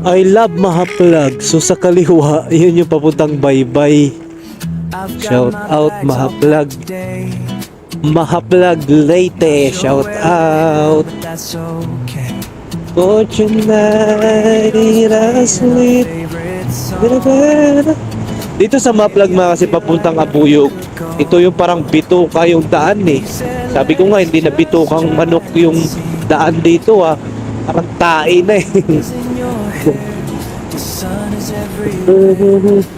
I love Mahaplag. So sa kaliwa, yun yung papuntang Baybay. Shout out Mahaplag. Mahaplag Leyte. Shout out. Fortune night, sleep. Dito sa Mahaplag mga kasi papuntang Abuyog. Ito yung parang bituka yung daan eh. Sabi ko nga hindi na bitukang manok yung daan dito ah. Parang tae na eh.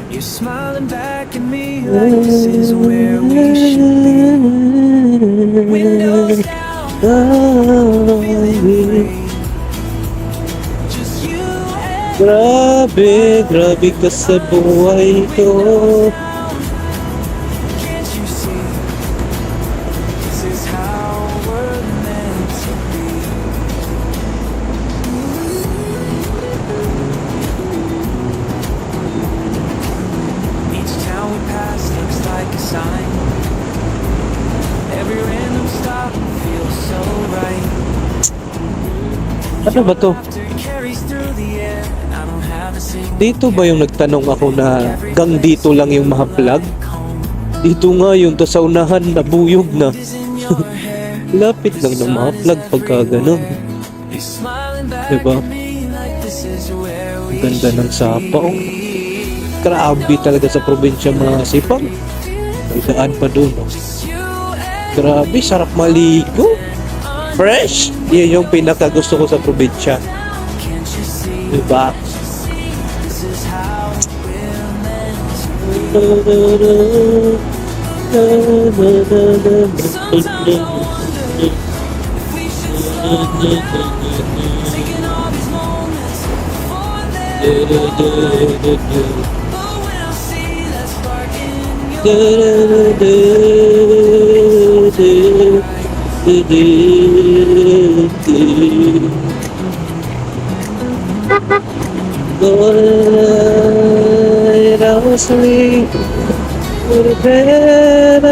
You're smiling back at me like this is where we should be. Windows down, feeling free. Just you and Grabe, grabe ka sa buhay ko. can't you see? This is how we're meant to be. Each town we pass looks like a sign. Every random stop feels so right. Ano ba to? Laughter carries through the air. I don't have a single Dito ba yung nagtanong ako na gang dito lang yung Mahaplag? Dito nga yung to sa unahan nabuyog na. your hair. Lapit lang ng Mahaplag pagka ganun. You're smiling back Diba? at me like this is where we Ganda ng sapa oh. Grabe talaga sa probinsya mga sipag. May daan pa dun oh. Grabe, sarap maligo. Fresh! Yan yung pinaka gusto ko sa probinsya. can't you see Diba? this is how we're meant to be. Sometimes I wonder if we should stop taking all these moments before they're gone. But when I see that spark in your Night I was asleep with a bed